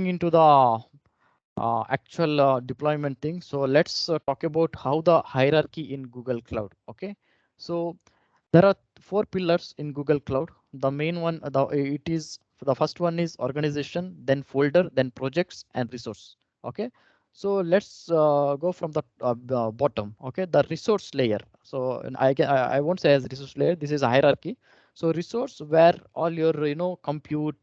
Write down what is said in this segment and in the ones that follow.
into the actual deployment thing. So let's talk about how the hierarchy in Google Cloud. Okay, so there are 4 pillars in Google Cloud. The main one, the first one is organization, then folder, then projects and resource. Okay, so let's go from the bottom. Okay, the resource layer. So I won't say as resource layer. This is a hierarchy. So resource where all your compute,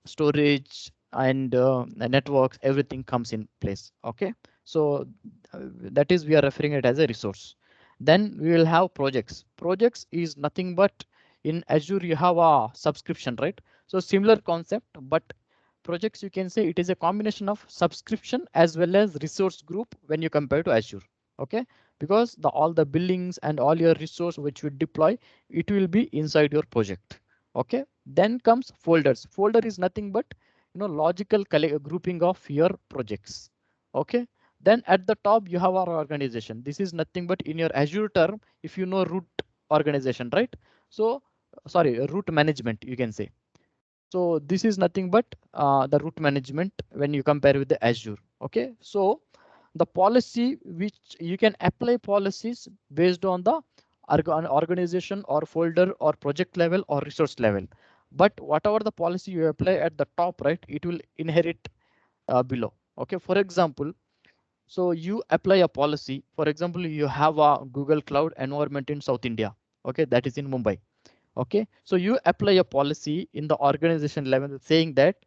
storage and networks, everything comes in place. Okay, so that is we are referring it as a resource. Then we will have projects. Projects is nothing but in Azure you have a subscription, right? So similar concept, but projects you can say it is a combination of subscription as well as resource group when you compare to Azure. Okay, because all the billings and all your resource which we deploy, it will be inside your project. Okay, then comes folders. Folder is nothing but logical grouping of your projects. Okay, then at the top you have our organization. This is nothing but in your Azure term, if you know root organization, right? So sorry, root management you can say. So this is nothing but the root management when you compare with the Azure. Okay, so the policy which you can apply policies based on the organization or folder or project level or resource level. But whatever the policy you apply at the top, right, it will inherit below. Okay, for example, so you apply a policy. For example, you have a Google Cloud environment in South India. Okay, that is in Mumbai. Okay, so you apply a policy in the organization level saying that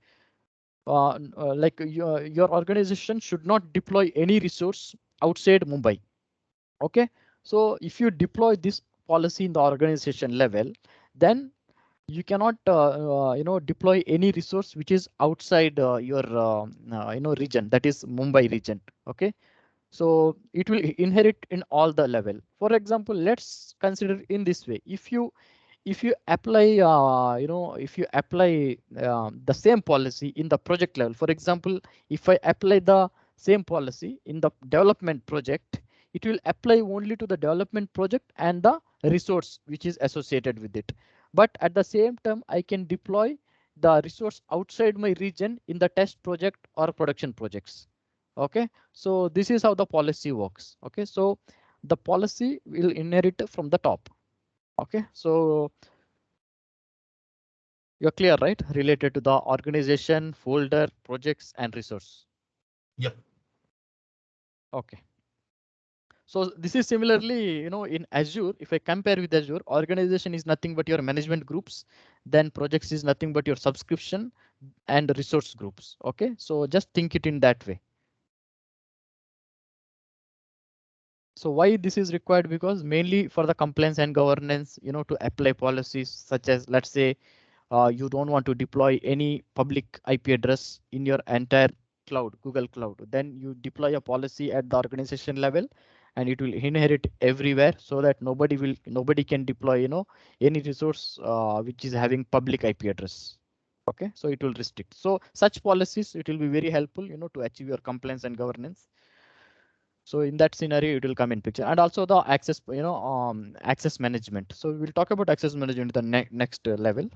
like your organization should not deploy any resource outside Mumbai. Okay, so if you deploy this policy in the organization level, then you cannot deploy any resource which is outside your region, that is Mumbai region. Okay, so it will inherit in all the level. For example, let's consider in this way. If you apply the same policy in the project level, for example, if I apply the same policy in the development project, it will apply only to the development project and the resource which is associated with it. But at the same time, I can deploy the resource outside my region in the test project or production projects. Okay, so this is how the policy works. Okay, so the policy will inherit from the top. Okay, so you're clear, right? Related to the organization, folder, projects, and resource. Yep. Okay. So this is similarly, in Azure, if I compare with Azure, organization is nothing but your management groups, then projects is nothing but your subscription and resource groups. Okay, so just think it in that way. So why this is required? Because mainly for the compliance and governance, to apply policies such as, let's say, you don't want to deploy any public IP address in your entire cloud, Google Cloud, then you deploy a policy at the organization level and it will inherit everywhere so that nobody can deploy, any resource which is having public IP address. Okay, so it will restrict. So such policies, it will be very helpful, to achieve your compliance and governance. So in that scenario, it will come in picture, and also the access, access management. So we'll talk about access management in the next level.